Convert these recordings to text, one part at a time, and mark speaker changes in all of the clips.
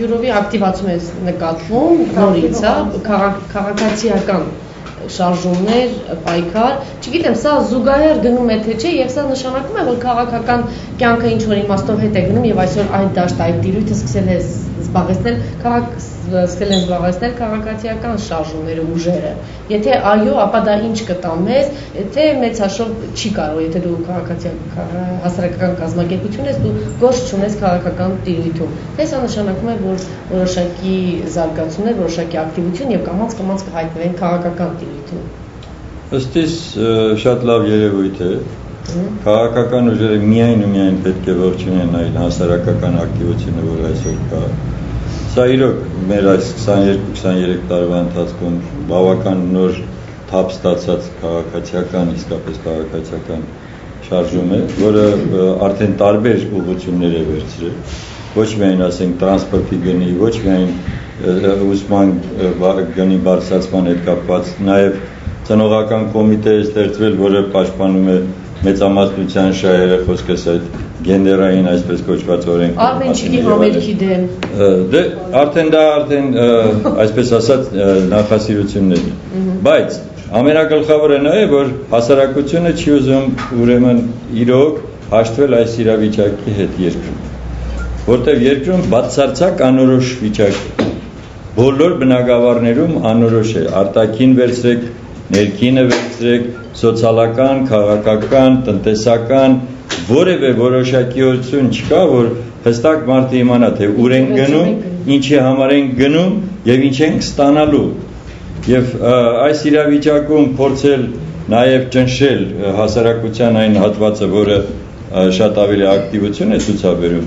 Speaker 1: յուրովի ակտիվացում է նկատվում նորից, քաղաքացիական շարժումներ, պայքար, չգիտեմ, սա զուգահեռ գնում է թե չէ, եւ սա նշանակում է, որ քաղաքական կյանքը ինչ որ իմաստով հետ է գնում եւ այսօր այդ դաշտը, այդ տիրույթը սկսել է զբաղեցնել քաղաքացիական շարժումները, ուժերը։ Եթե այո, ապա դա ինչ կտա մեզ, թե մեծ հաշվով չի կարող, եթե դու հասարակական կազմակերպություն ես, դու գործ չունես քաղաքական տիրույթում։ Թե սա նշանակում է, որ որոշակի զարգացումներ, որոշակի ակտիվություն եւ կամաց կհայտնվեն քաղաքական տիրույթում։
Speaker 2: Ըստ իս շատ լավ երևույթ է։ Քաղաքական ուժերը միայն ու միայն պետք է ողջունեն այն հասարակական ակտիվությունը, որ այսօր կա։ Սա իրոք մեր այս 22-23 տարվա ընթացքում բավական նոր թափ ստացած քաղաքացիական, իսկապես քաղաքացիական շարժում է, որը արդեն տարբեր ուղղություններ է վերցրել, ոչ միայն ասենք տրանսպորտի գնի, ոչ միայն ուսման գնի բարձրացման հետ կապված, նաև ծնողական կոմիտե է ստեղծվել, որը պաշտպանում է մեծամասնության շահերը, խոսքս այդ գենդերային այսպես կոչված օրենք
Speaker 1: Արմենչիկի համերգի դեմ
Speaker 2: դե արդեն այսպես ասած նախասիրություններ բայց ամենագլխավորը նա է որ հասարակությունը չի ուզում ուրեմն իրոք հաշտվել այս իրավիճակի հետ երկրում որտեղ երկրում բացարձակ անորոշ վիճակ է բոլոր բնակավարներում անորոշ է արտաքին վերցրեք ներքինը վերցրեք սոցիալական, քաղաքական, տնտեսական որևէ որոշակիություն չկա, որ հստակ մարդը իմանա, թե ուր են գնում, ինչի համար են գնում եւ ինչ են ստանալու։ Եվ այս իրավիճակում փորձել նաեւ ճնշել հասարակության այն հատվածը, որը շատ ավելի ակտիվություն է ցուցաբերում,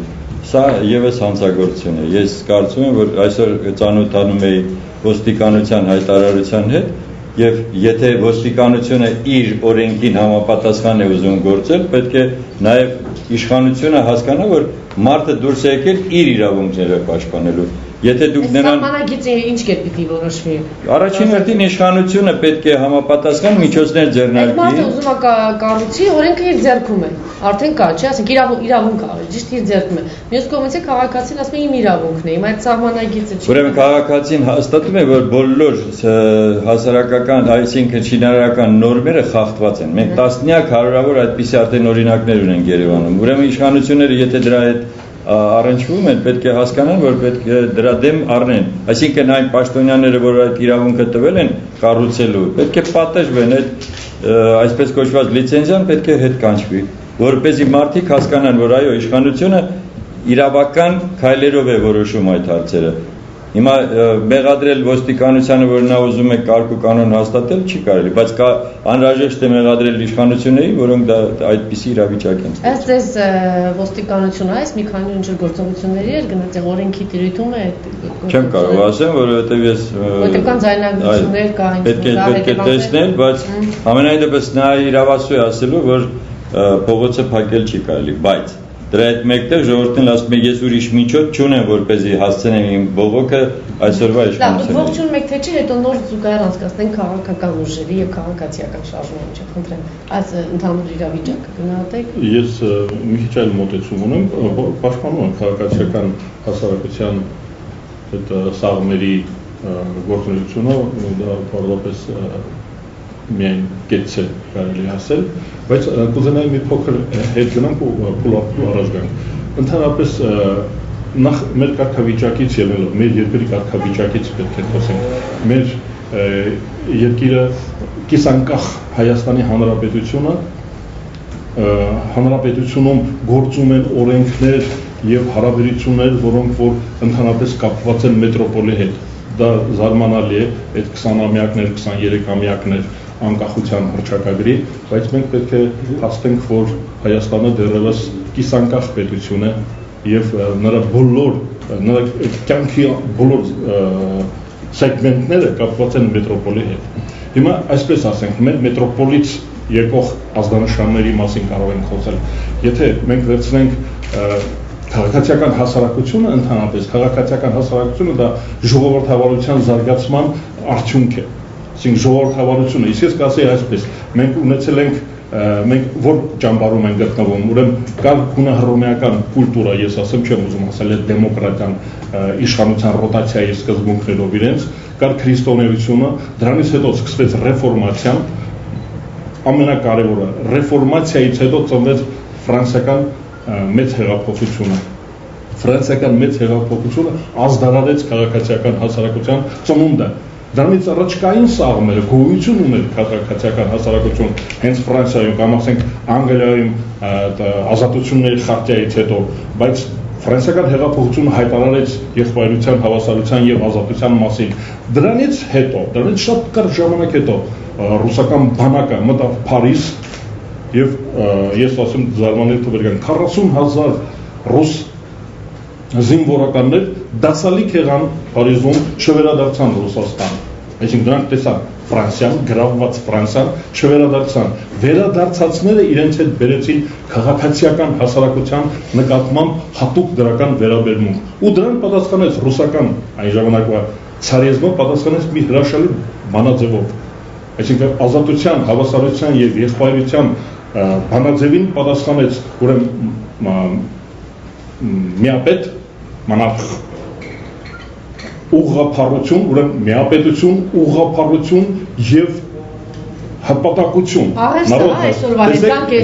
Speaker 2: սա եւս հանցագործություն է։ Ես կարծում եմ, որ այսօր ծանոթանում էի ոստիկանության հայտարարության հետ Եվ եթե ոստիկանությունը իր օրենքին համապատասխան է ուզում գործել, պետք է նաև իշխանությունը հասկանա, որ մարդը դուրս է եկել իր իրավունքները պաշտպանելու։ Եթե դուք նրան
Speaker 1: Սահմանագիծը ինչ կերպ պիտի որոշվի։
Speaker 2: Առաջին հերթին իշխանությունը պետք է համապատասխան միջոցներ ձեռնարկի։
Speaker 1: Մարդը ուզում է կառուցի, օրենքը իր ձեռքում է։ Արդեն կա, չէ՞, ասենք իրավունք ա, ճիշտ իր ձեռքում է։ Մյուս կողմից է քաղաքացին ասում է իմ իրավունքն է, իմ այդ սահմանագիծը չի։
Speaker 2: Ուրեմն քաղաքացին հաստատում է, որ բոլոր հասարակական, այսինքն շինարարական նորմերը խախտված են։ Մենք տասնյակ հարյուրավոր այդպիսի արդեն օրինակներ ունենք Երևանում։ Ուրեմն իշխանությունները եթե դրա հետ առնչվում են, պետք է հասկանան, որ պետք է դրա դեմ առնեն։ Այսինքն այն պաշտոնյաները, որ այդ իրավունքը տվել են կառուցելու, պետք է պատժվեն, այդ այսպես կոչված լիցենզիան պետք է հետ կանչվի, որպեսզի մարդիկ հասկանան, որ այո, իշխանությունը իրավական քայլերով է որոշում այդ հարցերը։ Հիմա մեղադրել ոստիկանությանը, որ նա ուզում է կարգ ու կանոն հաստատել, չի կարելի, բայց կա անհրաժեշտ է մեղադրել իշխանություններին, որոնք դա այդպիսի իրավիճակ են ստեղծում։
Speaker 1: Ըստ էս ոստիկանությունը այս մի քանի ինչ գործողությունների էր գնաց օրենքի տիրույթում է։
Speaker 2: Չեմ կարող ասեմ, որովհետև ես
Speaker 1: Ոստիկան ձայնագրություններ կային։
Speaker 2: Պետք է տեսնել, բայց ամենայն դեպս նա իրավասու է ասելու, որ փողոցը փակել չի կարելի, բայց Դրա հետ մեկտեղ ժողովուրդն ասում է ես ուրիշ միջոց չունեմ, որպեսզի հասցնեմ իմ բողոքը այսօրվա իշխանություններին։
Speaker 1: Լավ, ողջուն մեկ թե չի, հետո նոր զուգահեռ անցկացնենք քաղաքական ուժերի եւ քաղաքացիական շարժումների միջեւ, խնդրեմ, այս ընդհանուր իրավիճակը գնահատեք։
Speaker 3: Ես մի քիչ այլ մոտեցում ունեմ, պաշտպանում եմ քաղաքացիական հասարակության այդ սաղմերի գործունեությունը, դա բավականին միայն կեց է կարելի ասել, բայց կուզենայի մի փոքր հետ գնանք ու փուլափուլ առաջ գանք։ Ընդհանրապես նախ մեր կարգավիճակից ելնելով, մեր երկրի կարգավիճակից պետք է խոսենք։ Մեր երկիրը կիսանկախ Հայաստանի Հանրապետությունը, հանրապետությունում գործում են օրենքներ եւ հարաբերություններ, որոնք որ ընդհանրապես կապված են մետրոպոլի հետ։ Դա զարմանալի է, այդ 20-ամյակներ, 23-ամյակներ անկախության հռչակագրի, բայց մենք պետք է հաստենք, որ Հայաստանը դեռևս կիսանկախ պետություն է եւ նրա կյանքի բոլոր սեգմենտները կապված են մետրոպոլի հետ։ Հիմա այսպես ասենք, մեր մետրոպոլից եկող ազգանշանների մասին կարող ենք խոսել։ Եթե մենք վերցնենք քաղաքացիական հասարակությունը, ընդհանրապես քաղաքացիական հասարակությունը դա ժողովրդավարության զարգացման արդյունք է։ Այսինքն ժողովրդավարությունը, իսկ ես կասեի այսպես, մենք ունեցել ենք մենք որ ճամբարում են գտնվում, ուրեմն կար հունահռոմեական կուլտուրա, ես ասեմ, չեմ ուզում ասել, այդ դեմոկրատիան իշխանության ռոտացիայի սկզբունքներով իրենց, կար քրիստոնեությունը, դրանից հետո սկսվեց ռեֆորմացիան, ամենակարևորը, ռեֆորմացիայից հետո ծնվեց ֆրանսիական մեծ հեղափոխությունը։ Ֆրանսիական մեծ հեղափոխությունը ազդարարեց քաղաքացիական հասարակության ծնունդը։ Դրանից առաջ կային սաղմերը, գոյություն ուներ քաղաքացիական հասարակություն, հենց Ֆրանսիայում կամ ասենք Անգլիայում ազատությունների խարտիայից հետո, բայց ֆրանսիական հեղափոխությունը հայտարարեց եղբայրության, հավասարության եւ ազատության մասին։ Դրանից հետո, դրանից շատ կարճ ժամանակ հետո ռուսական բանակը մտավ Փարիզ եւ ես ասում զարմանալի թվեր կան 40,000 ռուս զինվորականներ դասալիկ եղան Փարիզում, չվերադարձան Ռուսաստան։ Այսինքն դրանք տեսան Ֆրանսիան, գրավված Ֆրանսիան, չվերադարձան։ Վերադարձածները իրենց հետ բերեցին քաղաքացիական հասարակության նկատմամբ հատուկ դրական վերաբերմունք։ Ու դրան պատասխանեց ռուսական այն ժամանակվա ցարիզմը պատասխանեց մի հրաշալի բանաձևով։ Այսինքն ազատության, հավասարության եւ եղբայրության բանաձևին պատասխանեց ուրեմն միապետ монарх ուղղափառություն, ուրեմն միապետություն, ուղղափառություն եւ հպատակություն։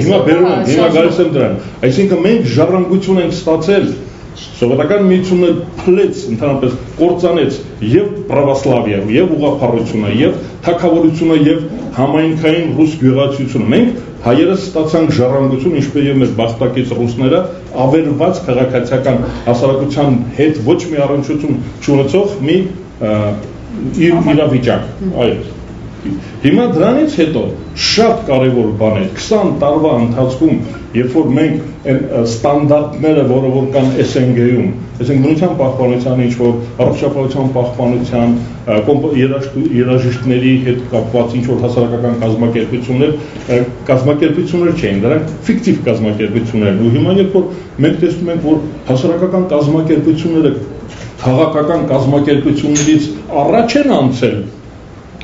Speaker 3: Հիմա գալիս եմ դրան։ Այսինքն մենք ժառանգություն ենք ստացել, սովետական միությունը փլեց, ընդհանրապես կործանեց եւ պրավասլավիա, եւ ուղղափառությունը, եւ թագավորությունը, եւ համայնքային ռուս գյուղացիությունը։ Մենք հայերս ստացանք ժառանգություն, ինչպես եւ մեր բախտակից ռուսները, ավերված քաղաքացիական հասարակության հետ ոչ մի առնչություն չունեցող մի իրավիճակ։ Այո։ Հիմա դրանից հետո շատ կարևոր բան է 20 տարվա ընթացքում, երբ որ մենք այն ստանդարտները, որը որ կան SNG-ում, այսինքն բնության պահպանության, ինչ որ առողջապահության պահպանության, երաժիշտների հետ կապված ինչ որ հասարակական կազմակերպություններ չէին, դրանք ֆիկտիվ կազմակերպություններ են։ Ու հիմա երբ որ մենք տեսնում ենք, որ հասարակական կազմակերպությունները քաղաքական կազմակերպություններից առաջ են անցել,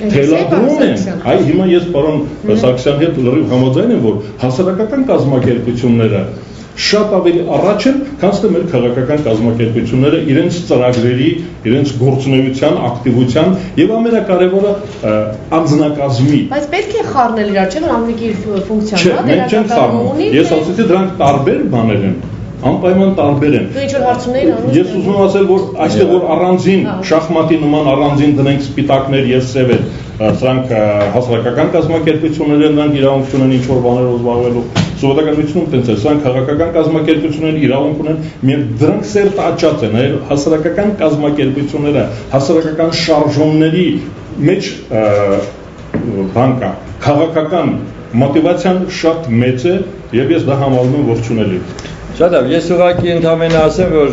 Speaker 3: թելադրում են, այ հիմա ես պարոն Սարգսյանի հետ լրիվ համաձայն եմ, որ հասարակական կազմակերպությունները շատ ավելի առաջ են, քան թե մեր քաղաքական կազմակերպությունները իրենց ծրագրերի, իրենց գործունեության, ակտիվության եւ ամենակարևորը անձնակազմի։
Speaker 1: Բայց պետք է խառնել իրար, չէ՞ որ ամենքի ֆունկցիան
Speaker 3: է, մենք չենք խառնում։ Ես ասացի դրանք տարբեր բաներ են։ Անպայման տարբեր են։
Speaker 1: Դու ինչ-որ հարցուներ անում։
Speaker 3: Ես ուզում եմ ասել, որ այստեղ որ առանձին շախմատի նման առանձին դնենք սպիտակներ եւ սևեր, սրանք հասարակական կազմակերպություններ են, նրանք իրավունք ունեն ինչ-որ բաներով զբաղվելու։ Սովետական միությունում տենց է, սրանք քաղաքական կազմակերպություններ իրավունք ունեն, միայն դրանք սերտ աճած են, այլ հասարակական կազմակերպությունները, հասարակական շարժումների մեջ բան կա, քաղաքական մոտիվացիան շատ մեծ է եւ ես դա համարում եմ ողջունելի։
Speaker 2: Շատ լավ, ես ուղղակի ընդհանրապես ասեմ, որ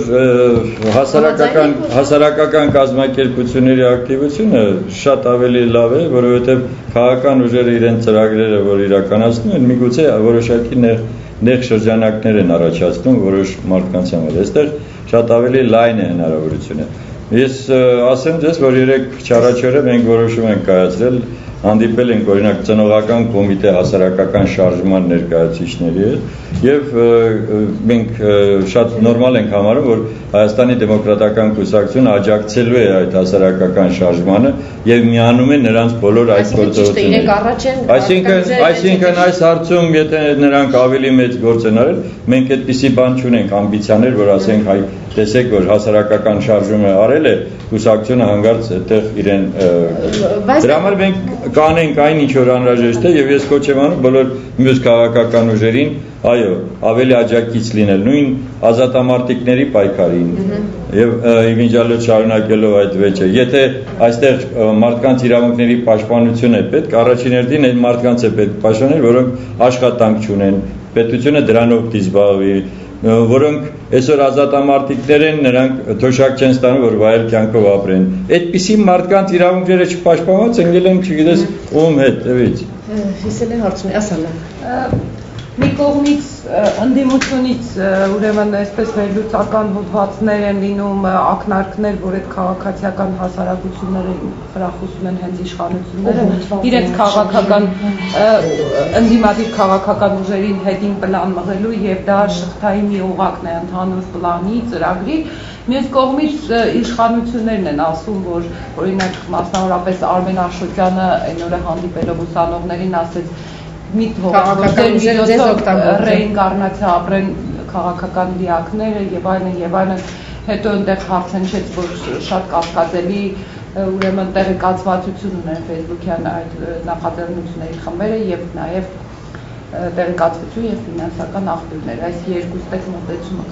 Speaker 2: հասարակական կազմակերպությունների ակտիվությունը շատ ավելի լավ է, որովհետև քաղաքական ուժերը իրենց ծրագրերը, որ իրականացնում են, միգուցե որոշակի նեղ շրջանակներ են առաջացնում որոշ մարդկանց համար։ Այստեղ շատ ավելի լայն է հնարավորությունը։ Ես ասեմ ձեզ, որ երեք չառաջորը մենք որոշում ենք կայացրել, հանդիպել ենք օրինակ ծնողական կոմիտե հասարակական շարժման ներկայացուցիչների հետ եւ մենք շատ նորմալ ենք համարում, որ Հայաստանի դեմոկրատական կուսակցությունը աջակցելու է այդ հասարակական շարժմանը եւ միանում է նրանց բոլոր այդ գործողությունները։ Այսինքն այս հարցում եթե նրանք ավելի մեծ գործ են արել, մենք այդպիսի բան չունենք ամբիցիաներ, որ ասենք հայ տեսեք, որ հասարակական շարժումը արել է, կուսակցությունը հանգարց այդտեղ իրեն դրա համար մենք կանենք այն ինչ որ անհրաժեշտ է եւ ես կոչ եմ անում բոլոր մյուս քաղաքական ուժերին, այո, ավելի աջակից լինել նույն ազատամարտիկների պայքարին եւ իմիջիալը շարունակելով այդ վեճը։ Եթե այստեղ մարդկանց իրավունքների պաշտպանություն է պետք, առաջին հերթին այդ մարդկանց է պետք պաշտպանել, որոնք աշխատանք չունեն, պետությունը դրանով դիզբաղվի, որոնք այսօր ազատամարտիկներ են, նրանք թոշակ չեն ստանում, որ վայել կյանքով ապրեն։ Այդպիսի մարդկանց իրավունքները չպաշտպանված ընկել են, չգիտես ում հետ, տվից։
Speaker 1: Իսել է հարցնի, ասալը։
Speaker 4: Մի կողմից ընդդիմությունից ուրեմն այսպես վերլուծական հոդվածներ են լինում, ակնարկներ, որ այդ քաղաքացիական հասարակությունները խրախուսում են հենց իշխանությունները, իրենց քաղաքական ընդդիմադիր քաղաքական ուժերին հետին պլան մղելու եւ դա շղթայի մի օղակն է ընդհանուր պլանի, ծրագրի։ Մյուս կողմից իշխանություններն են ասում, որ օրինակ մասնավորապես Արմեն Աշոտյանը այն օրը հանդիպելով ուսանողներին ասեց մի ռեինկարնացիա ապրեն քաղաքական դիակները եւ այլն, հետո այնտեղ հարցնչեց, որ շատ կասկածելի ուրեմն տեղեկացվածություն ունեն Facebook-յան այդ նախաձեռնությունների խմբերը եւ նաեւ տեղեկատվություն եւ ֆինանսական աղբյուրներ, այս երկուստ է մոտեցումը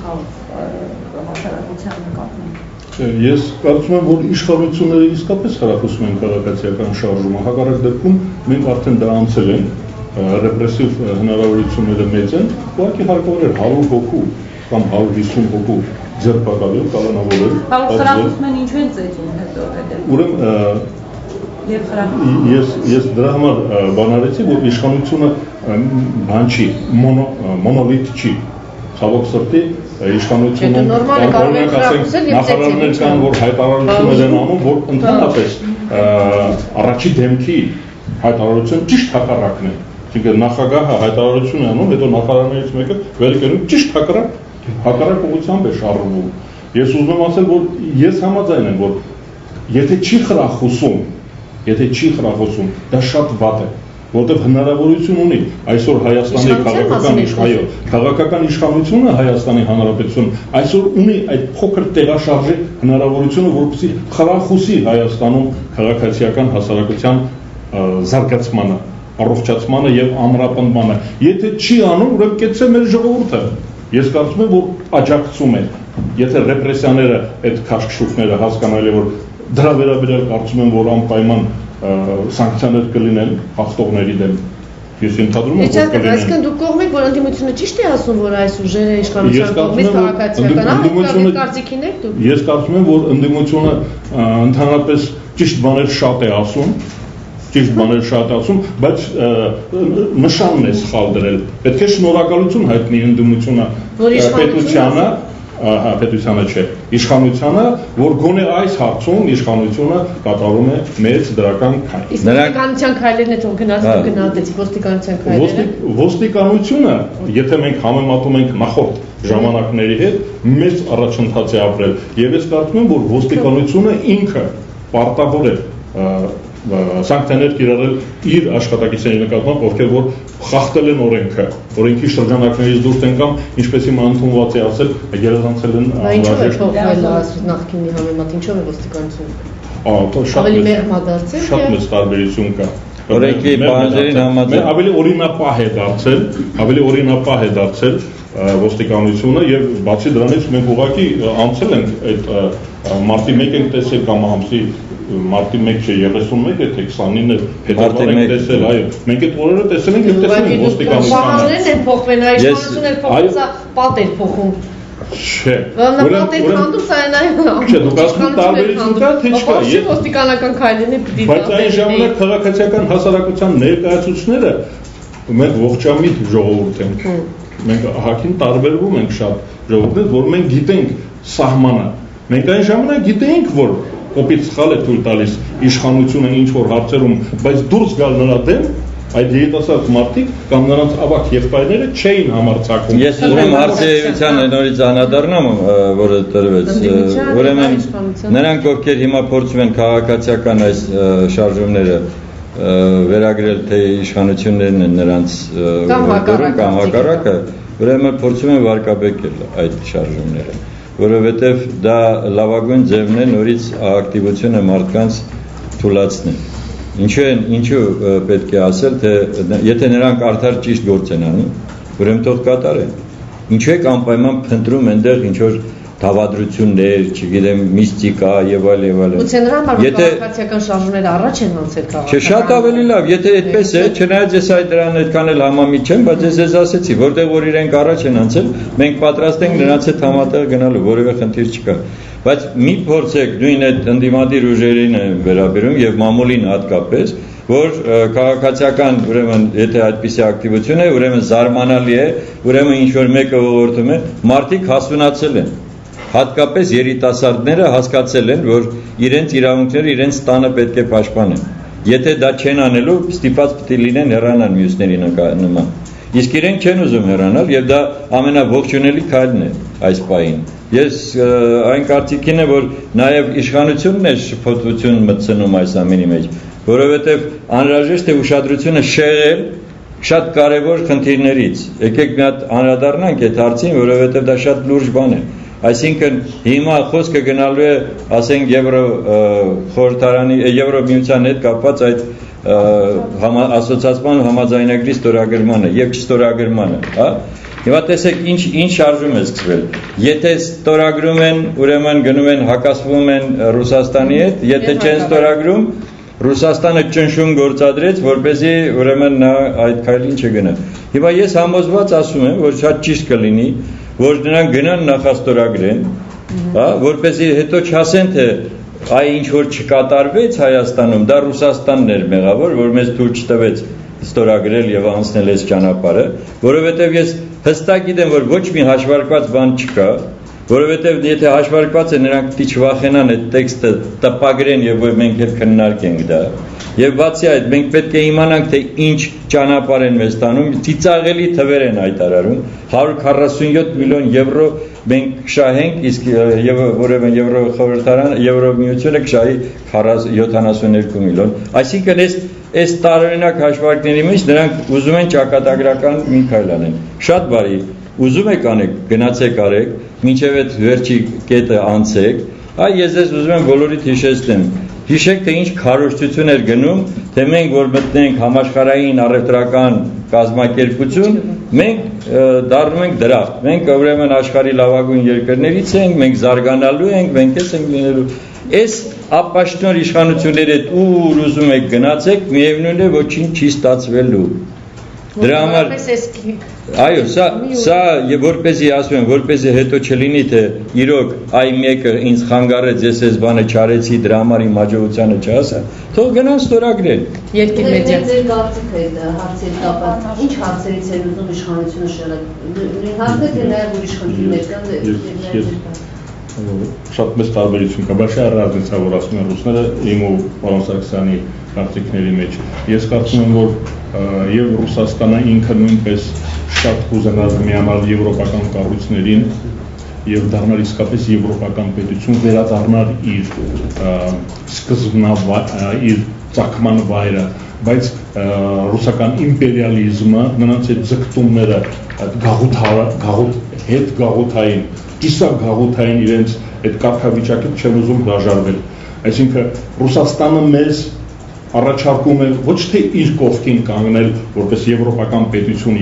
Speaker 4: հասարակության նկատմամբ։
Speaker 3: Ես կարծում եմ, որ իշխանությունները իսկապես խրախուսում են քաղաքացիական շարժումը, հակառակ դեպքում մենք արդեն դա անցել ենք, ռեպրեսիվ հնարավորությունները մեծ են, ուղղակի հարկավոր էր 100 հոգու կամ 150 հոգու ձերբակալել, կալանավորել։
Speaker 4: Խրախուսում են ինչու են ծեծում հետո
Speaker 3: Ես դրա համար բանարեցի, որ իշխանությունը բան չի, մոնոլիթ չի, ցավոք սրտի իշխանությունը նախարարներ կան, որ հայտարարություններ են անում, որ ընդհանրապես առաջի դեմքի հայտարարություն ճիշտ հակառակն է։ Այսինքն նախագահը հայտարարություն է անում, հետո նախարարներից մեկը վերկերում ճիշտ հակառակ ուղղությամբ է շարժվում։ Ես ուզում եմ ասել, որ ես համաձայն եմ, որ եթե չի խրախուսում, դա շատ վատ է, որտեղ հնարավորություն ունի այսօր Հայաստանի քաղաքական իշխանությունը Հայաստանի Հանրապետություն այսօր ունի այդ փոքր տեղաշարժի հնարավորությունը, որպեսզի խրախուսի Հայաստանում քաղաքացիական հասարակության զարգացմանը, առողջացմանը եւ ամրապնդմանը։ Եթե չի անում, ուրեմն կեցե մեր ժողովուրդը։ Ես կարծում եմ, որ աջակցում է, եթե ռեպրեսիաները, այդ քաշքշուկները հասկանալի է, որ դրա վերաբերյալ կարծում եմ, որ անպայման սանկցիաներ կլինեն հաղթողների դեմ։ Ես ընդհանրում եմ, որ կլինեն։
Speaker 1: Այսինքն դուք կողմեք, որ ընդդիմությունը ճիշտ է ասում, որ այս ուժերը իշխանության կողմից քաղաքացիական կարծիքին եք դուք։
Speaker 3: Ես կարծում եմ, որ ընդդիմությունը ընդհանրապես ճիշտ բաներ շատ է ասում, բայց նշանն է սխալ դրել։ Պետք է շնորհակալություն հայտնի ընդդիմությունը պետությանը չէ, իշխանությանը, որ գոնե այս հարցում իշխանությունը կատարում է մեծ դրական քայլ։
Speaker 1: Իսկ ոստիկանության քայլերն է թող գնահատեցիք ոստիկանության քայլերը։
Speaker 3: Ոստիկանությունը, եթե մենք համեմատում ենք նախորդ ժամանակների հետ, մեծ առաջընթաց է ապրել, եւ ես կարծում եմ, որ ոստիկանությունը ինքը պարտավոր է սանկցիաներ կիրառել իր աշխատակիցների նկատմամբ, ովքեր որ խախտել են օրենքի շրջանակներից դուրս են կամ ինչպես հիմա ընդունված է ասել, գերազանցել են
Speaker 1: անհրաժեշտ նախկինի համեմատ, ինչով է ոստիկանությունը։ Ավելի մեղմադարձել,
Speaker 3: շատ մեծ տարբերություն կա։
Speaker 2: Օրենքի պահանջներին համաձայն
Speaker 3: ավելի օրինապահ է դարձել ոստիկանությունը եւ բացի դրանից մենք ուղղակի անցել ենք այդ մարտի 1 ենք տեսել կամ ամսի մարտի 1 չէ 31 է թե 29-ը հետո ենք տեսել, այո, մենք այդ օրերը տեսել ենք եւ տեսել ենք ոստիկանությունը։
Speaker 1: Պահանջներն են փոխվել, իշխանությունն էլ փոխվում, պատ էր փոխում։
Speaker 3: Չէ։
Speaker 1: Պատեր քանդում սայնային։
Speaker 3: Չէ, դուք ասում տարբերություն կա, թե չկա։
Speaker 1: Ես ոստիկանական քայլերն է պիտի։
Speaker 3: Բայց այն ժամանակ քաղաքացիական հասարակության ներկայացուցիչները մենք ողջամիտ ժողովուրդ ենք։ Մենք հակին տարբերվում ենք շատ ժողովուրդից, որ մենք գիտենք սահմանը։ Մենք այն ժամանակ գիտեինք, որ կոպիտ սխալ է թույլ տալիս իշխանությունը ինչ որ հարցերում, բայց դուրս գալ նրա դեմ այդ երիտասարդ մարդիկ կամ նրանց ավագ եղբայրները չէին համարձակվում։
Speaker 2: Ես ուզում եմ հարցերության նորից անդրադառնամ, որը տրվեց։ Ուրեմն նրանք, ովքեր հիմա փորձում են քաղաքացիական այս շարժումները վերագրել, թե իշխանություններն են նրանց կամ հակառակը, ուրեմն փորձում են վարկաբեկել այդ շարժումները, որովհետև դա լավագույն ձևն է նորից ակտիվությունը մարդկանց թույլատրել։ Ինչու պետք է ասել, թե եթե նրանք արդար ճիշտ գործ են անում, ուրեմն թող կատարեն։ Ինչու եք անպայման փնտրում այնտեղ ինչ որ դավադրություններ, չգիտեմ, միստիկա եւ այլն։
Speaker 1: Գուցե նրա համար քաղաքացիական շարժումները առաջ են անցել քաղաքական։
Speaker 2: Չէ, շատ ավելի լավ, եթե այդպես է, չնայած ես այդ դրան այդքան էլ համամիտ չեմ, բայց ես ասեցի, որտեղ որ իրենք առաջ են անցել, մենք պատրաստ ենք նրանց հետ համատեղ գնալու, որևէ խնդիր չկա։ Բայց մի փորձեք նույն այդ ընդդիմադիր ուժերին վերաբերում եւ մամուլին հատկապես, որ քաղաքացիական, ուրեմն, եթե այդպիսի ակտիվություն է, ուրեմն զարմանալի է, ուրեմն ինչ որ մեկը ողորթում է, մարդիկ հասունացել են, հատկապես երիտասարդները հասկացել են, որ իրենց իրավունքները իրենց տանը պետք է պաշտպանեն, եթե դա չեն անելու, ստիպված պետք է լինեն հեռանան մյուսների նման, իսկ իրենք չեն ուզում հեռանալ եւ դա ամենաողջունելի քայլն է այս պահին։ Ես այն կարծիքին եմ, որ նաեւ իշխանությունն է շփոթություն մտցնում այս ամենի մեջ, որովհետեւ անհրաժեշտ է ուշադրությունը շեղել շատ կարևոր խնդիրներից։ Եկեք մի հատ անդրադառնանք այդ հարցին, որովհետեւ դա շատ լուրջ բան է։ Այսինքն հիմա խոսքը գնալու է, ասենք, Եվրոխորհրդարանի Եվրոմիության հետ կապված այդ ասոցիացիան համաձայնագրի ստորագրմանը եւ չստորագրմանը, հա։ Հիմա տեսեք ինչ շարժում է սկսվել։ Եթե ստորագրում են, ուրեմն գնում են հակասվում են Ռուսաստանի հետ, եթե չեն ստորագրում, Ռուսաստանը ճնշում գործադրեց, որպեսզի ուրեմն նա այդ քայլին չգնա։ Հիմա ես համոզված ասում եմ, որ շատ ճիշտ կլինի, որ նրանք գնան նախաստորագրեն, հա, որպեսզի հետո չասեն, թե այ ինչ որ չկատարվեց Հայաստանում, դա Ռուսաստանն էր մեղավոր, որ մեզ թույլ չտվեց ստորագրել եւ անցնել այս ճանապարհը, որովհետեւ ես հստակ գիտեմ, որ ոչ մի հաշվարկված բան չկա, որովհետեւ եթե հաշվարկված է, նրանք պիտի չվախենան այդ տեքստը տպագրեն եւ որ մենք հետ քննարկենք դա։ Եվ բացի այդ, մենք պետք է իմանանք, թե ինչ ճանապարհ են մեզ տանում, ծիծաղելի թվեր են հայտարարում, 147 միլիոն եվրո մենք կշահենք, իսկ ուրեմն Եվրոխորհրդարանը, Եվրոմիությունը կշահի 72 միլիոն։ Այսինքն այս տարօրինակ հաշվարկների մեջ նրանք ուզում են ճակատագրական մի քայլ անեն։ Շատ բարի, ուզում եք անեք, գնացեք արեք, մինչև այդ վերջի կետը անցեք, ես ուզում եմ բոլորիդ հիշեցնեմ։ Հիշեք, թե ինչ քարոզչություն էր գնում, թե մենք որ մտնենք համաշխարհային առևտրական կազմակերպություն, մենք դառնում ենք դրախտ։ Մենք ուրեմն աշխարհի լավագույն երկրներից ենք, մենք զարգանալու ենք, մենք ենք լինելու։ Այս ապաշտոր իշխանությունների հետ ուր ուզում եք գնացեք, միևնույն է ոչինչ չի ստացվելու։ Դրա համար այո, սա որպեսզի ասում եմ, որպեսզի հետո չլինի, թե իրոք այ մեկը ինձ խանգարեց, ես այս բանը չարեցի, դրա համար իմ հաջողությանը չհասա, թող գնան ստորագրեն։
Speaker 1: Երկիր մեդիա։
Speaker 5: Ձեր կարծիքը այդ հարցերի կապված, ինչ հարցերից է ուզում իշխանությունը շեղել։ Հարցը թե նաև ուրիշ խնդիրներ կան։
Speaker 3: Շատ մեծ տարբերություն կա, բայց առանձնացա, որ ասում են ռուսները իմ ու պարոն Սարգսյանի կարծիքների մեջ։ Ես կարծում եմ, որ եւ Ռուսաստանը ինքը նույնպես շատ կուզենար միանալ եվրոպական կառույցներին եւ դառնալ իսկապես եվրոպական պետություն, վերադառնալ իր իր ցակման վայրը, բայց ռուսական իմպերիալիզմը, նրանց այդ ձգտումները, հետգաղութային, կիսագաղութային իրենց այդ կարգավիճակից չեն ուզում հրաժարվել։ Այսինքն Ռուսաստանը մեզ առաջարկում է ոչ թե իր կողքին կանգնել որպես եվրոպական պետություն,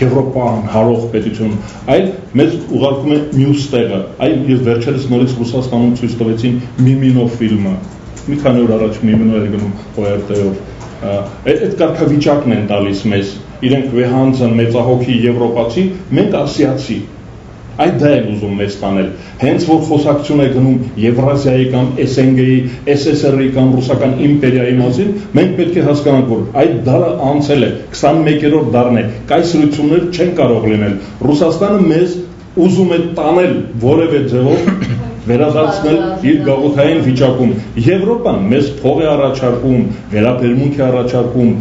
Speaker 3: Եվրոպան հարող պետություն, այլ մեզ ուղարկում է մյուս տեղը։ Այլ ես վերջերս նորից Ռուսաստանում ցույց տվեցին Միմինո ֆիլմը։ Մի քանի օր առաջ Միմինո էր գնում ORT-ով։ Այդ կարգավիճակն են տալիս մեզ, իրենք վեհանձն մեծահոգի եվրոպացի, մենք ասիացի։ Այդ դա են ուզում մեզ տանել։ Հենց որ խոսակցություն է գնում Եվրազիայի կամ SNG-ի, SSR-ի կամ ռուսական իմպերիայի մասին, մենք պետք է հասկանանք, որ այդ դարը անցել է, 21-րդ դարն է, կայսրություններ չեն կարող լինել։ Ռուսաստանը մեզ ուզում է տանել որևէ ձևով վերադարձնել իր գաղութային վիճակում։ Եվրոպան մեզ փող է առաջարկում, վերաբերմունք է առաջարկում,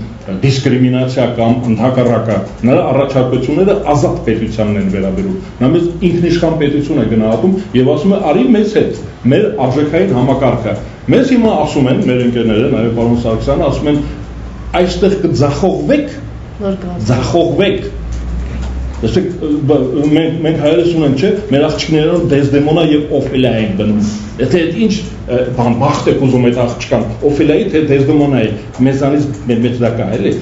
Speaker 3: դիսկրիմինացիա կամ ընդհակառակը, նրա առաջարկությունները ազատ պետությանն են վերաբերում։ Նա մեզ ինքնիշխան պետություն է գնահատում եւ ասում է՝ արի մեզ հետ, մեր արժեքային համակարգը։ Մեզ հիմա ասում են մեր ընկերները, նաեւ պարոն Սարգսյանը ասում են, այստեղ կձախողվեք, ձախողվեք։ Մենք հայերս ունենք, չէ՞, մեր աղջիկներում Դեզդեմոնա եւ Օֆելիա են բնում։ Եթե ինչ բան բախտ եք ուզում այդ աղջկան, Օֆելիայի թե Դեզդեմոնայի, մեզանից մեծ դա կա, էլի։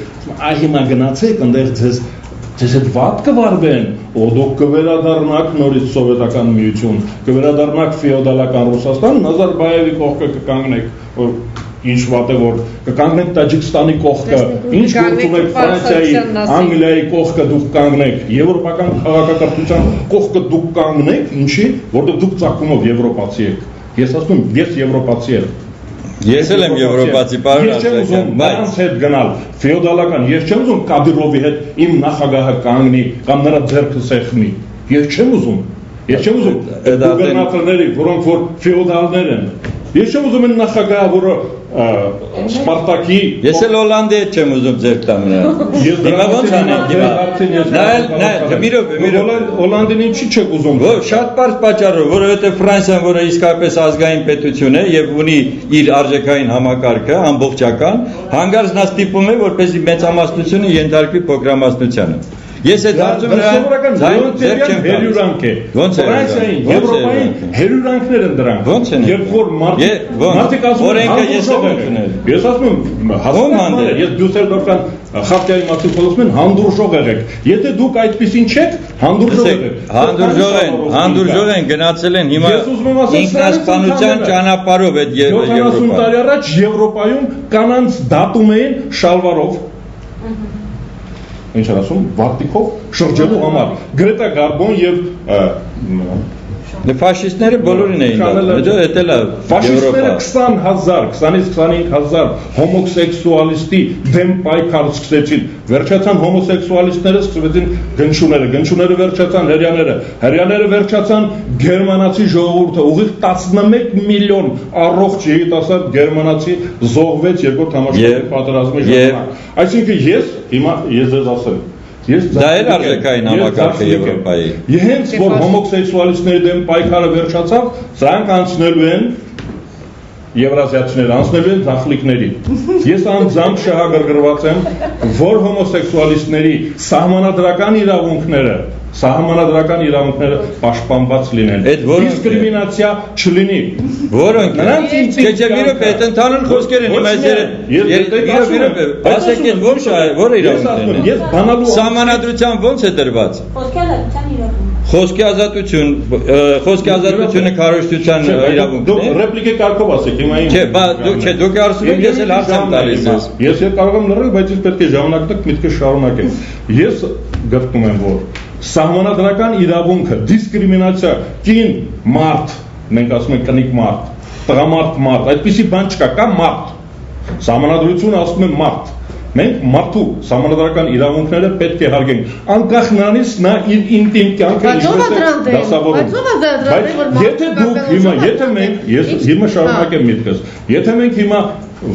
Speaker 3: Այ հիմա գնացեք, այնտեղ ձեզ հետ վատ կվարվեն, դուք կվերադառնաք նորից սովետական միություն, կվերադառնաք ֆեոդալական Ռուսաստան, Նազարբաևի կողքը կկանգնեք, որ ինչ վատ է որ կկանգնեք Տաջիկստանի կողքը, ինչ գործում եք Ֆրանսիայի, Անգլիայի կողքը դուք կանգնեք, եվրոպական քաղաքակրթության կողքը դուք կանգնեք, ինչի, որտեղ դուք ծագումով եվրոպացի եք։ Ես ասում եմ, ես եվրոպացի եմ։
Speaker 2: Ես էլ եմ եվրոպացի, պարոն
Speaker 3: Ես չեմ ուզում նրանց հետ գնալ ֆեոդալական, ես չեմ ուզում Կադիրովի հետ իմ նախագահը կանգնի կամ նրա ձեռքը սեղմի։ Ես չեմ ուզում գուբերնատորների, որոնք որ ֆեոդալներ են։ Ես չեմ ուզում նախագահը, որը Սպարտակի
Speaker 2: Ես էլ Հոլանդիա չեմ ուզում ձեր տամ նրան։ Հիմա ո՞նց անեմ։
Speaker 3: Հոլանդին ինչի չեք ուզում։
Speaker 2: Շատ պարզ պատճառով, որովհետև Ֆրանսիան, որը իսկապես ազգային պետություն է եւ ունի իր արժեքային համակարգը ամբողջական, հանգարց նա ստիպում է, որպեսզի մեծամասնությունը ենթարկվի փոքրամասնությանը։ Ես այդ հարցում
Speaker 3: հերյուրանք է։ Ֆրանսիային, Եվրոպային հերյուրանքներ են դրանք։
Speaker 2: Ո՞նց են։
Speaker 3: Երբ որ մարդիկ ասում են ես ասում եմ հասկանալի է, ես Դյուսելդորֆյան խաղթյայի մասին խոսում են հանդուրժող եղեք։ Եթե դուք այդպեսին չեք, հանդուրժող եղեք։
Speaker 2: Հանդուրժող են գնացել են հիմա ինքնասպանության ճանապարհով այդ
Speaker 3: 70 տարի առաջ Եվրոպայում կանանց դատում էին շալվարով։ Ինչ ասում, վարտիկով շրջելու համար Գրետա Գարբոն եւ
Speaker 2: ֆաշիստները բոլորին էին դատում,
Speaker 3: ֆաշիստները 20,000, 20-ից 25,000 հոմոսեքսուալիստի դեմ պայքար սկսեցին, վերջացան հոմոսեքսուալիստները, սկսվեցին գնչուները վերջացան, հрьяաները վերջացան, գերմանացի ժողովուրդը ուղիղ 11 միլիոն առողջ երիտասարդ գերմանացի զոհվեց երկրորդ համաշխարհային պատերազմի ժամանակ։ Այսինքն ես ձեզ ասեմ
Speaker 2: Դա էլ արժեքային համակարգը Եվրոպայի։
Speaker 3: Հենց որ հոմոսեքսուալիստների դեմ պայքարը վերջացավ, սրանք անցնելու են եվրազիացիները անցնելու են դախլիկների։ Ես անձամբ շահագրգռված եմ, որ հոմոսեքսուալիստների սահմանադրական իրավունքները պաշտպանված լինեն։ Դիսկրիմինացիա չլինի։
Speaker 2: Որոնք նրանց այդ ընդհանուր խոսքեր են ասեք այդ որ իրավունքներն են։
Speaker 3: Ես բանալու
Speaker 2: Սահմանադրության ո՞նց է դրված։ Խոսքի ազատությունը քարոզչության իրավունքն է։
Speaker 3: Դուք ռեպլիկե կարգով ասեք, հիմա
Speaker 2: Չէ, դուք ասում ես էլ հարց եմ տալիս ես։
Speaker 3: Ես կարող եմ լռել, բայց ես պետք է ժամանակը միտքը շարունակեմ։ Ես գրկում եմ, որ սահմանադրական իրավունքը, դիսկրիմինացիա, կին մարդ, մենք ասում ենք կնիկ մարդ, տղամարդ, այդպիսի բան չկա, կա մարդ։ Սահմանադրությունը ասում է մարդ։ Մենք մարդու սահմանադրական իրավունքները պետք է հարգենք, անկախ նրանից նա իր ինտիմ կյանքը ինչպես է դասավորում։ Բայց եթե դուք հիմա շարունակեմ միտքս, եթե մենք հիմա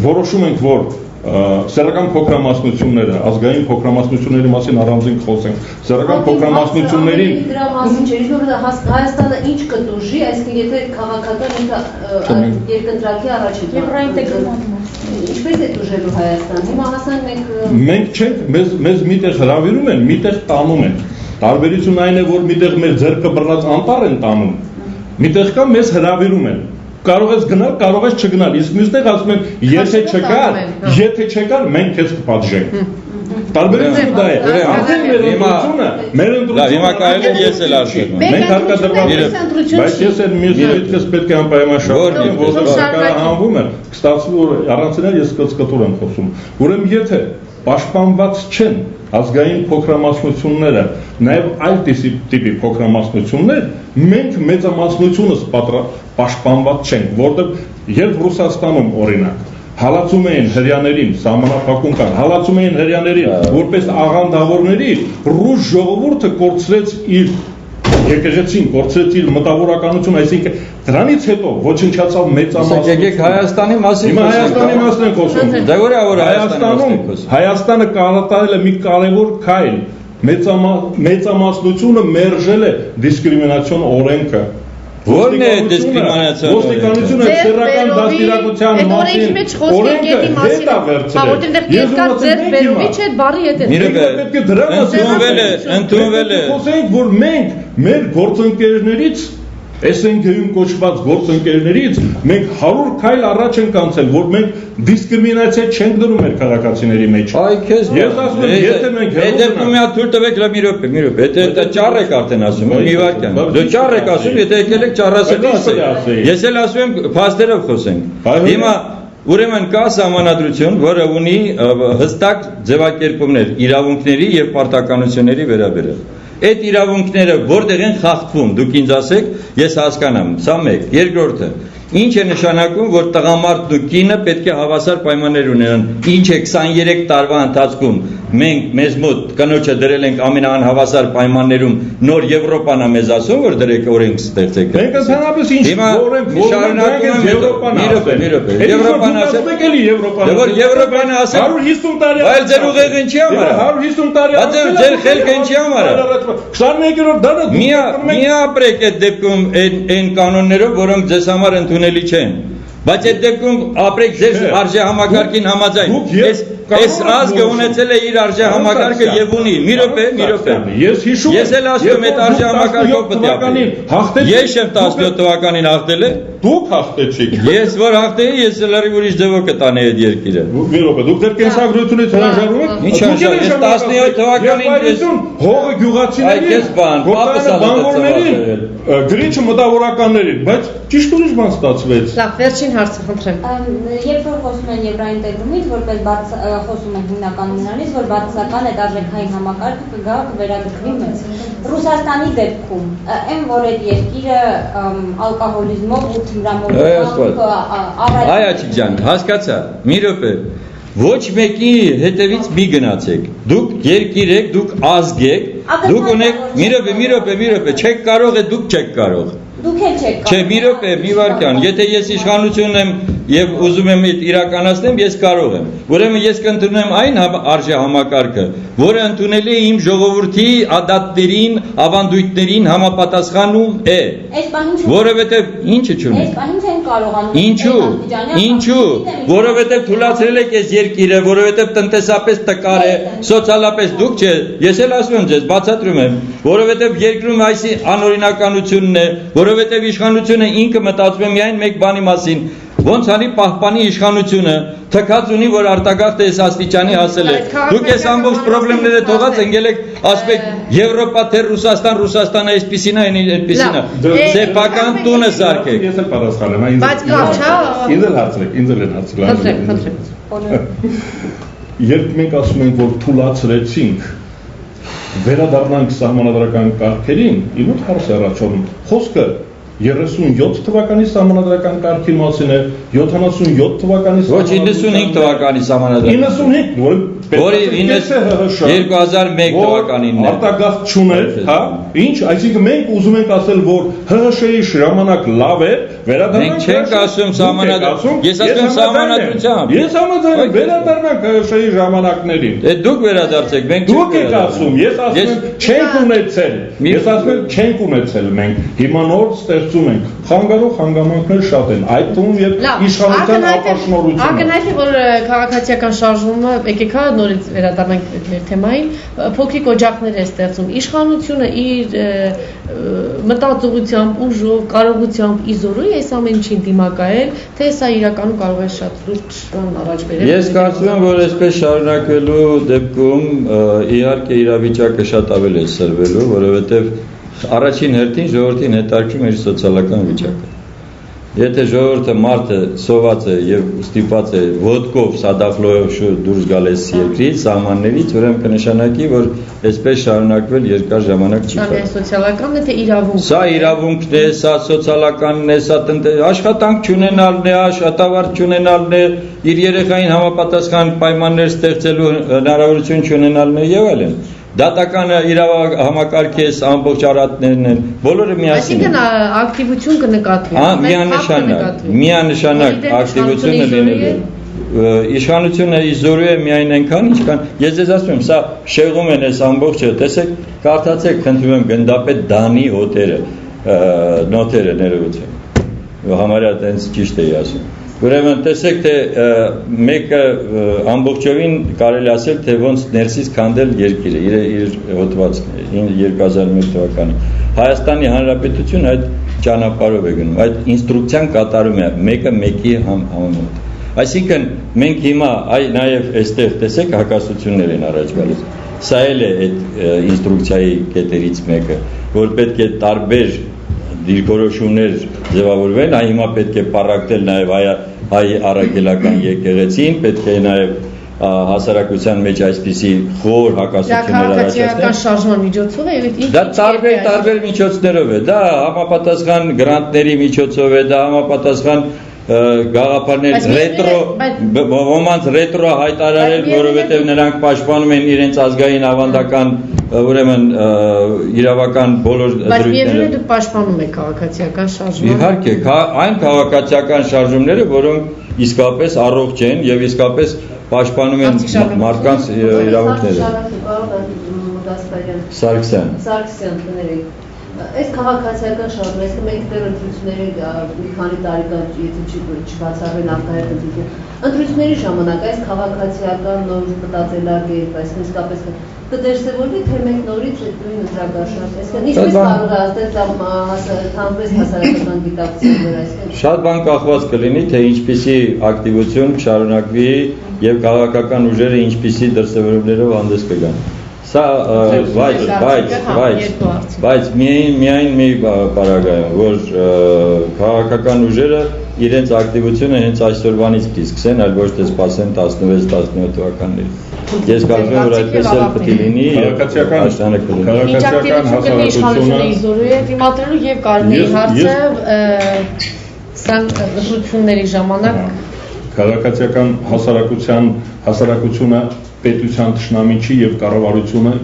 Speaker 3: որոշում ենք, որ սեռական փոքրամասնությունները, ազգային փոքրամասնությունների մասին առանձին խոսենք, սեռական փոքրամասնություններին
Speaker 5: դրա մասին չէ, որ Հայաստանը ինչ կտուժի, այսինքն եթե քաղաքական երկընտրակի առաջ ինչպես է տուժելու Հայաստան։ Հիմա հասան
Speaker 3: մենք չենք, մեզ միտեղ հրավիրում են, միտեղ տանում են։ Տարբերությունն այն է, որ միտեղ մեր ձեռքը բռնած անտառ են տանում, միտեղ կա մեզ հրավիրում են։ Կարող ես գնալ, կարող ես չգնալ, իսկ մյուսներ ասում են, եթե չեկար, մենք քեզ կպատժենք։ Տարբերությունը դա է։ Արդեն մեր ընտրությունը
Speaker 2: հիմա կարելի է ես էլ ասեմ։
Speaker 3: Մենք հարկադրված, բայց ես էլ մյուսներից պետք է անպայման շարունակեմ, որովհետև հարկարը հանվում է, կստացվի որ առանցնել ես կծկտուր եմ խոսում։ Ուրեմն եթե պաշտպանված չեն ազգային փոքրամասնությունները, նաև այլ տիպի փոքրամասնություններ, մենք մեծամասնությունս պաշտպանված չենք, որտեղ երբ Ռուսաստանում օրինակ հալածում էին հрьяաներին, սահմանափակում կան, հալածում էին հрьяաներին, որպես աղանդավորների, ռուս ժողովուրդը կորցրեց իր եկեղեցին, կորցրեց իր մտավորականություն, այսինքն դրանից հետո ոչնչացավ մեծամասնություն։
Speaker 2: Եկեք Հայաստանի մասին
Speaker 3: Հիմա Հայաստանի մասին ենք խոսում։
Speaker 2: Դա որ
Speaker 3: Հայաստանը կարողացել է մի կարևոր քայլ, մեծամասնությունը մերժել է դիսկրիմինացիոն օրենքը։
Speaker 2: Որն է դիսկրիմինացիոն
Speaker 3: ոստիկանությունը սեռական դաստիարակության մասին օրենքը հետ է վերցրել։
Speaker 1: Ես կար ձեր բերումի չէ բարի հետ է։
Speaker 3: Պետք է դրա մասին
Speaker 2: ընդունվել է։
Speaker 3: Խոսենք, որ մենք մեր գործընկերներից SNG-ում կոչված գործընկերներից մենք 100 քայլ առաջ ենք անցել, որ մենք դիսկրիմինացիա չենք դնում մեր քաղաքացիների մեջ։
Speaker 2: Այ քեզ
Speaker 3: ես ասում եմ, եթե մենք
Speaker 2: դեպքում մի հատ թույլ տվեք մի րոպե, դա ճառ եք արդեն ասում, մի վարքյան։ Դու ճառ եք ասում, եթե եկել եք ճառասելու ասեք։ Ես էլ ասում եմ փաստերով խոսենք։ Հիմա ուրեմն կա սահմանադրություն, որը ունի հստակ ձևակերպումներ իրավունքների եւ պարտականությունների վերաբերյալ։ Այդ իրավունքները որտեղ են խախտվում, դուք ինձ ասեք, ես հասկանամ, սա մեկ, երկրորդը, Ինչ է նշանակում, որ տղամարդն ու կինը պետք է հավասար պայմաններ ունենան։ Ինչ է 23 տարվա ընթացքում մենք մեզ մոտ կնոջը դրել ենք ամենահավասար պայմաններում նոր Եվրոպան է մեզ ասում, որ դրեք օրենք ստեղծեք։
Speaker 3: Մենք ընդհանրապես ինչ օրենք շարունակում Եվրոպան ասել էլի Եվրոպան։
Speaker 2: Որ Եվրոպան ասել
Speaker 3: 150 տարի։
Speaker 2: Բայց ձեր ուղեղը ինչի համար է։
Speaker 3: 150 տարի։
Speaker 2: Բայց ձեր խելքը ինչի համար է։
Speaker 3: 21-րդ դարը
Speaker 2: Մի ապրեք այդ դեպքում այն կանոններով, որոնք ձեզ համար ընդունելի չեն։ Բայց այդ դեպքում ապրեք ձեր արժեհամակարգին համաձայն։ Այս ազգը ունեցել է իր արժեհամակարգը եւ ունի։ Մի րոպե։ Ես էլ ասում եմ այդ արժեհամակարգով պետք է ապրել։ Ես եմ 17 թվականին հաղթել է։
Speaker 3: Դուք հաղթեցիք։
Speaker 2: Ես որ հաղթեի, ես լրիվ ուրիշ ձևով կտանեի այդ երկիրը։
Speaker 3: Մի րոպե, դուք դեռ կենսագրությունից հրաժարվում եք։
Speaker 2: Ինչ հրաժարվում, ես 17 թվականին ես
Speaker 3: հողը գյուղացիների,
Speaker 2: այդպես բան, պապս
Speaker 3: բանվորներին, գրիչը մտավորականներին, բայց ճիշտ ուրիշ բան ստացվեց։
Speaker 1: Լավ, վերջին հարցը խնդրեմ։
Speaker 6: Երբ որ խոսում են եվրոինտեգրումից, որպես խոսում են հիմնականում նրանից, որ բացասական այդ արժեքային համակարգը կգա կվերագրվի մեզ։ Ռուսաստանի դեպքում, այն որ այդ երկիրը ալկոհոլիզմով ու թմրամոլությամբ
Speaker 2: Այ Աչիկյան, հասկացա։ Մի րոպե։ Ոչ մեկի հետևից մի գնացեք։ Դուք երկիր եք, դուք ազգ եք, դուք ունեք մի րոպե, չեք կարող է, դուք չեք կարող։
Speaker 6: Դուք էլ չեք կարող։
Speaker 2: Չէ, մի րոպե, մի վարքյան, եթե ես իշխանություն եմ եւ ուզում եմ իրականացնեմ, ես կարող եմ։ Ուրեմն ես կընդունում այն արժեհամակարգը, որը ընդունելի է իմ ժողովրդի ադատներին, ավանդույթներին համապատասխանում է։ Որովհետեւ ինչը չունի։
Speaker 6: Այս բանին չեն կարողանում։
Speaker 2: Ինչու։ Որովհետեւ թույլատրել եք այս երկիրը, որովհետեւ տնտեսապես տկար է, սոցիալապես դուք չէ։ Ես էլ ասում եմ ձեզ, բացատրում եմ, որովհետեւ երկրում այսի անօրինականությունն է, որովհետեւ իշխանությունը ինքը մտածում է միայն մեկ բանի մասին, ոնց անի պահպանի իշխանությունը, թքած ունի, որ արտագաղթ է այս աստիճանի հասել է։ Դուք այս ամբողջ խնդիրները թողած ընկել եք, ասում եք Եվրոպա թե Ռուսաստանը այսպեսին է, այդպեսին է։ Սեփական տունը սարքեք։
Speaker 3: Ես էլ պատասխանեմ, ինձ։
Speaker 1: Բայց կապ չա։
Speaker 3: Ինձ էլ հարցրեք։ Երբ մենք ասում ենք, որ թուլացրեցինք, վերադառնանք սահմանադրական կարգերին, իմ մոտ հարց է առաջանում, խոսքը 37 թվականի սահմանադրական կարգի մասին է, 77 թվականի
Speaker 2: Ոչ 95 թվականի սահմանադրական
Speaker 3: 95, որը
Speaker 2: 2001 թվականին է
Speaker 3: արտագաղթ չուներ, հա, ինչ, այսինքն մենք ուզում ենք ասել, որ ՀՀՇ-ի ժամանակ լավ էր, վերադառնանք։
Speaker 2: Մենք չենք ասում սահմանադրությամբ, ես ասում եմ սահմանադրությամբ։
Speaker 3: Ես համաձայն եմ, վերադառնանք ՀՀՇ-ի ժամանակներին։
Speaker 2: Դուք վերադարձեք, մենք
Speaker 3: Դուք եք ասում, ես ասում եմ, չենք ունեցել։ Ես ասում եմ, չենք ունեցել մենք։ Հիմա նոր ստեղծում ենք։ Խանգարող հանգամանքներ շատ են, այդ թվում եւ իշխանության ապաշնորհությունը։
Speaker 1: Ակնհայտ է, որ քաղաքացիական շարժումը, եկեք հա նորից վերադառնանք մեր թեմային, փոքրիկ օջախներ է ստեղծում։ Իշխանությունը իր մտածողությամբ, ուժով, կարողությամբ իզորու է այս ամեն ինչին դիմակայել, թե սա իրականում կարող է շատ լուրջ բան առաջ բերել։
Speaker 2: Ես կարծում եմ, որ այսպես շարունակվելու դեպքում իհարկե իրավիճակը շատ ավելի է սրվելու, որովհետև առաջին հերթին ժողովրդին հետաքրքրում է իր սոցիալական վիճակը։ Եթե ժողովուրդը մարդը սոված է եւ ստիպված է ոդկով, սադախլոյով դուրս գալ այս երկրից, սահմաններից, ուրեմն կնշանակի, որ այսպես շարունակվել երկար ժամանակ չի կարող։
Speaker 1: Սա սոցիալականն է թե իրավունք։
Speaker 2: Սա իրավունքն է, սա սոցիալականն է, սա աշխատանք չունենալն է, աշխատավարձ չունենալն է, իր երեխային համապատասխան պայմաններ ստեղծելու հնարավորություն չունենալն է եւ այլն։ Դատականը իրավահամակարգի ամբողջ առատներն են, բոլորը միասին են։
Speaker 1: Այսինքն ակտիվություն կնկատվի։
Speaker 2: Միանշանակ ակտիվությունը լինելու։ Իշխանությունը իզորու է միայն այնքան, ինչքան ես ձեզ ասում եմ, սա շեղում են այս ամբողջը, տեսեք, կարդացեք, խնդրում եմ գնդապետ Դանի հոտերը, նոթերը ներողություն։ Համարյա տենց ճիշտ էի ասում։ Ուրեմն տեսեք, թե մեկը ամբողջովին կարելի ասել, թե ոնց ներսից քանդել երկիրը, իր հոդվածն 2001 թվականին։ Հայաստանի Հանրապետությունը այդ ճանապարհով է գնում, այդ ինստրուկցիան կատարում է մեկը մեկի համեմատ։ Այսինքն մենք հիմա նաև այստեղ տեսեք հակասություններ են առաջ գալիս։ Սա էլ է այդ ինստրուկցիայի կետերից մեկը, որ պետք է տարբեր դիրքորոշումներ ձևավորվեն, հիմա պետք է պարակտել նաև հայ առաքելական եկեղեցին, պետք է նաև հասարակության մեջ այսպիսի խոր հակասություններ
Speaker 1: քաղաքացիական շարժման միջոցով է եւ
Speaker 2: դա տարբեր միջոցներով է, դա համապատասխան գրանտների միջոցով է, դա համապատասխան գաղափարներ ոմանց ռետրո հայտարարել, որովհետև նրանք պաշտպանում են իրենց ազգային ավանդական ուրեմն իրավական բոլոր
Speaker 1: դրույթները։ Բայց միևնույն է դուք պաշտպանում եք քաղաքացիական շարժումը։
Speaker 2: Իհարկե, այն քաղաքացիական շարժումները, որոնք իսկապես առողջ են եւ իսկապես պաշտպանում են մարդկանց իրավունքները։ Սարգսյան, կներեք։
Speaker 5: Այս քաղաքացիական շարժումը, այսինքն մենք դեռ ընտրությունների մի քանի տարեկան եթե չբացառվեն արտահայտ ընտրությունների ժամանակ այս քաղաքացիական նոր մտածելակերպ, այսինքն իսկապես կդրսևորվի, թե մենք նորից այդ նույն ընտրակաշարժ, այսինքն ինչպես կարող է ազդել հասարակական գիտակցության վրա, այսինքն
Speaker 2: շատ բան կախված կլինի, թե ինչպիսի ակտիվություն շարունակվի եւ քաղաքական ուժերը ինչպիսի դրսևորումներով հանդես կգան։ Սա բայց միայն մի պարագայում, որ քաղաքական ուժերը իրենց ակտիվությունը հենց այսօրվանից պիտի սկսեն, այլ ոչ թե սպասեն 16-17 թվականներին։ Ես կարծում եմ, որ այդպես էլ պիտի լինի
Speaker 3: քաղաքացիական հասարակությունը
Speaker 1: դիմադրելու եւ կարմիր հարցը սրանք ընտրությունների ժամանակ
Speaker 3: քաղաքացիական հասարակությունը պետության թշնամի չի եւ կառավարությունը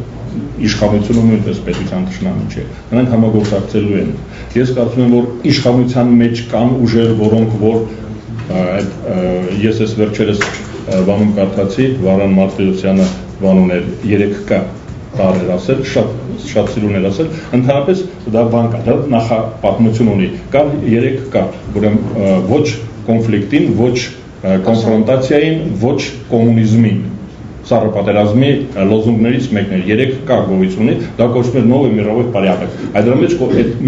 Speaker 3: իշխանությունը նույնպես պետության թշնամի չէ։ Նրանք համագործակցելու են։ Ես կարծում եմ, որ իշխանության մեջ կան ուժեր, որոնք որ ես վերջերս բանում կարդացի, Վարան Մարտիրոսյանը բանում էր 3K տարեր ասել, շատ սիրուն էր ասել, ընդհանրապես դա բան կա, դա նախապատմություն ունի, կար 3K, ուրեմն ոչ կոնֆլիկտին, ոչ կոնֆրոնտացիային, ոչ կոմունիզմին, Սառը պատերազմի լոզունգներից մեկն էր, 3K գոյություն ունի, դա կոչվում էր նովый мировой порядок, այդ դրա մեջ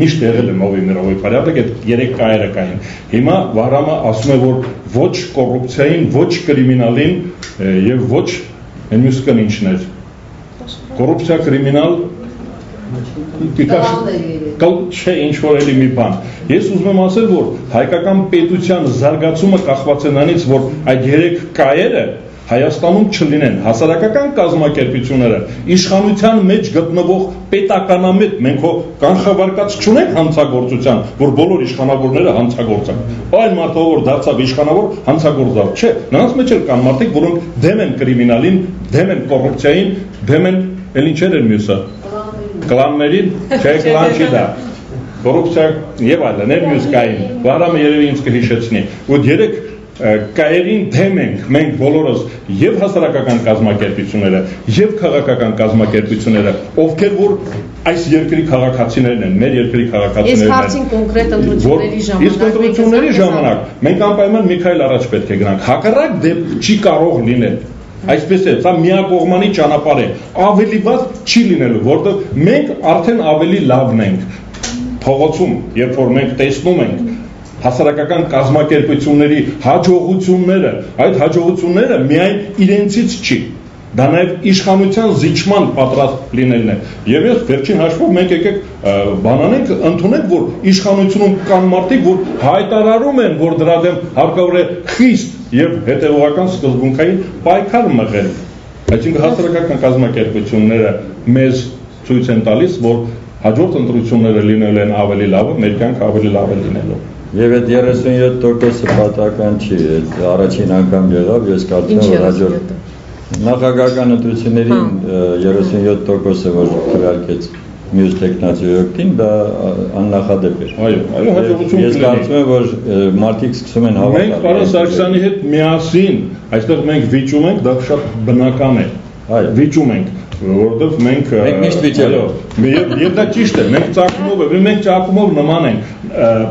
Speaker 3: միշտ եղել է նովый мировой порядок, այդ 3K-երը կային, հիմա Վահրամը ասում է, որ ոչ կոռուպցիային, ոչ կրիմինալին և ոչ մյուս կն ինչն էր, կոռուպցիա կրիմինալ չէ ինչ-որ էլի մի բան։ Ես ուզում եմ ասել, որ հայկական պետության զարգացումը կախված է նրանից, որ այդ 3K-երը Հայաստանում չլինեն, հասարակական կազմակերպությունները, իշխանության մեջ գտնվող պետականամետ, մենք կանխավարկած չունենք հանցագործության, որ բոլոր իշխանավորները հանցագործ են, այլ մարդը, որ դարձավ իշխանավոր, հանցագործավ, չէ, նրանց մեջ էլ կան մարդիկ, որոնք դեմ են կրիմինալին, դեմ են կոռուպցիային, դեմ են, էլ ինչեր են մյուսը, կլաններին, չէ, կլան չի դա, կոռուպցիա եւ այլն, էլ մյուս կային, Վահրամը երևի ինձ կհիշեցնի, որ 3K-երին դեմ ենք մենք բոլորս եւ հասարակական կազմակերպությունները եւ քաղաքական կազմակերպությունները, ովքեր որ այս երկրի քաղաքացիներն են, մեր երկրի քաղաքացիներն են։
Speaker 1: Ես հարցին կոնկրետ ընտրությունների ժամանակ։
Speaker 3: Իսկ ընտրությունների ժամանակ մենք անպայման մի քայլ առաջ պետք է գնանք։ Հակառակ դեպք չի կարող լինել։ Այսպես է, սա միակողմանի ճանապարհ է։ Ավելի վատ չի լինելու, որովհետեւ մենք արդեն ավելի լավն ենք։ Փողոցում, երբ որ մենք տեսնում ենք հասարակական կազմակերպությունների հաջողությունները, այդ հաջողությունները միայն իրենցից չի, դա նաև իշխանության զիջման պատրաստ լինելն է։ Եվ ես վերջին հաշվով մենք եկեք բանանենք, ընդունենք, որ իշխանությունում կան մարդիկ, որ հայտարարում են, որ դրա դեմ հարկավոր է խիստ եւ հետեւողական սկզբունքային պայքար մղել։ Այսինքն հասարակական կազմակերպությունները մեզ ցույց են տալիս, որ հաջորդ ընտրությունները լինելու են ավելի լավը, մեր կյանքը ավելի լավ է լինելու։
Speaker 2: Եվ այդ 37%-ը պատահական չի, այդ առաջին անգամ եղավ, ես կարծում եմ, որ հաջորդ նախագահական ընտրություններին 37%-ը, որ քվեարկեց մյուս տեխնացիոյոքին, դա աննախադեպ էր։
Speaker 3: Այո, հաջողություն
Speaker 2: ես կարծում եմ, որ մարդիկ սկսում են հավատալ։
Speaker 3: Մենք Պարոն Սարգսյանի հետ միասին, այստեղ մենք վիճում ենք, դա շատ բնական է։ Վիճում ենք, որովհետև մենք
Speaker 2: միշտ վիճել
Speaker 3: եւ դա ճիշտ է, մենք ճակումով նման ենք։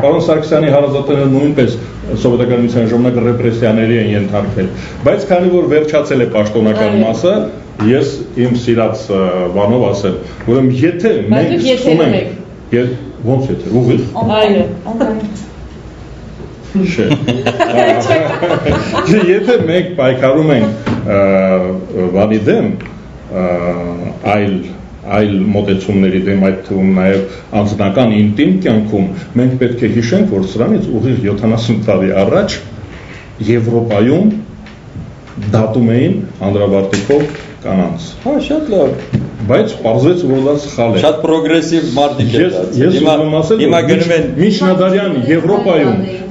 Speaker 3: Պարոն Սարգսյանի հարազատները նույնպես սովետական ժամանակ ռեպրեսիաների են ենթարկվել, բայց քանի որ վերջացել է պաշտոնական մասը, ես իմ սիրած բանով ասեմ, ուրեմն եթե մենք սկսում ենք, ոնց եթե ուղիղ։ Չէ։ Եթե մենք պայքարում ենք բանի դեմ, այլ մոտեցումների դեմ, այդ թվում նաև անձնական ինտիմ կյանքում, մենք պետք է հիշենք, որ սրանից ուղիղ 70 տարի առաջ Եվրոպայում դատում էին անդրավարտիքով կանանց։
Speaker 2: Հա, շատ լավ։
Speaker 3: Բայց պարզվեց, որ դա սխալ է։
Speaker 2: Շատ պրոգրեսիվ մարդիկ են դա։
Speaker 3: Ես ուզում ասել,
Speaker 2: հիմա գնում են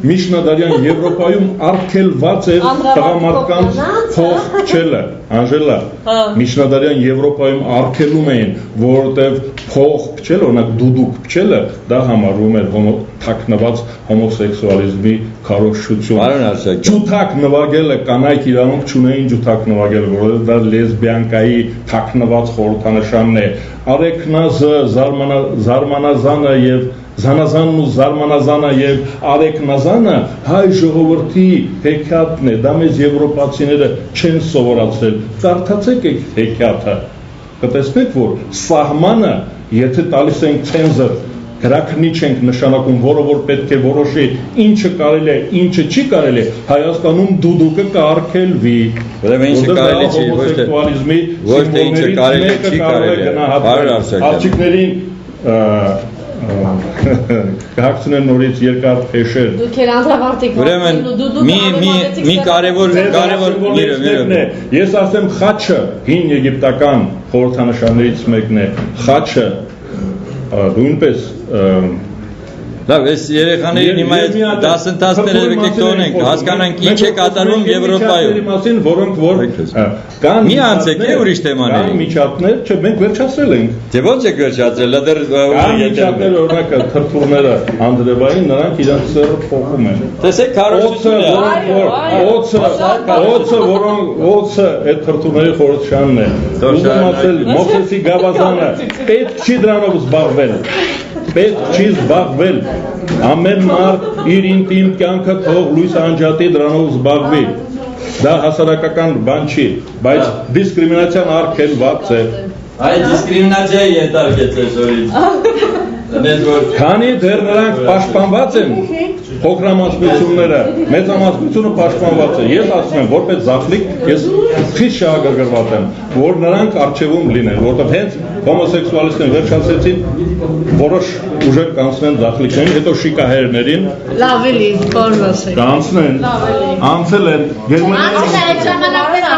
Speaker 3: միջնադարյան Եվրոպայում արգելված էր տղամարդկանց փող փչելը, Անժելա։ Միջնադարյան Եվրոպայում արգելում էին, որովհետև փող փչելը, օրինակ դուդուկ փչելը, դա համարվում էր թաքնված հոմոսեքսուալիզմի քարոզչություն։
Speaker 2: Պարոն Արշակ։
Speaker 3: Ջութակ նվագելը կանայք իրավունք չունեին ջութակ նվագել, որովհետև դա լեսբիանկայի թաքնված խորհրդանշանն է։ Արեքնազը, զարմանազանը եւ Զանազանն ու զարմանազանը եւ արեքնազանը հայ ժողովրդի հեքիաթն է, դա մեզ եվրոպացիները չեն սովորացրել։ Կարդացեք այդ հեքիաթը, կտեսնեք, որ սահմանը, եթե տալիս ենք ցենզոր, գրաքննիչ ենք նշանակում, որը որ պետք է որոշի ինչը կարելի է, ինչը չի կարելի, Հայաստանում դուդուկը կարգելվի։
Speaker 2: Ուրեմն ինչը կարելի չի, ոչ թե ինչը կարելի չի կարելի։ Պարոն Արշակյան։
Speaker 3: Աղջիկներին կհագցնեն նորից երկար փեշեր։
Speaker 1: Դուք եք անդրավարտիկ։
Speaker 2: Ուրեմն մի կարևոր
Speaker 3: Ես ասեմ խաչը հին եգիպտական խորհրդանշաններից մեկն է։ Խաչը նույնպես
Speaker 2: լավ, այս երեխաներին հիմա դասընթացները եկեք տոնենք, հասկանանք ինչ է կատարվում Եվրոպայում։
Speaker 3: Մասին, որոնք որ կան
Speaker 2: մի անցեք ուրիշ թեմաների։
Speaker 3: Կան միջատներ, չէ, մենք վերջացրել ենք։
Speaker 2: Դե ո՞նց եք վերջացրել, դեռ
Speaker 3: միջատներ օրինակ թրթուրները անդրեվային, նրանք իրենց սերը փոխում են։
Speaker 2: Տեսեք քարոզությունը։
Speaker 3: Օծը այդ թրթուրների խորհրդանշանն է։ Ուզում ասել Մովսեսի գավազանը պետք չի դրանով զբաղվել։ Պետք չի զբաղվել, ամեն մարդ իր ինտիմ կյանքը թող լույս անջատի դրանով զբաղվի, դա հասարակական բան չի, բայց դիսկրիմինացիան արգելված է։
Speaker 2: Այդ դիսկրիմինացիայի ենթարկեց այսօրից։
Speaker 3: Քանի դեռ նրանք պաշտպանված են, փոքրամասնությունները, մեծամասնությունը պաշտպանված է։ Ես ասում եմ, որպես զախլիկ, ես խիստ շահագրգռված եմ, որ նրանք առջևում լինեն, որովհետև հենց հոմոսեքսուալիստները վերջացրեցին, որոշ ուժեր կանցնեն զախլիկներին, հետո շիկահերներին
Speaker 1: Լավ էլի, բան ասեք։
Speaker 3: կանցնեն, անցել են Գերմանիայում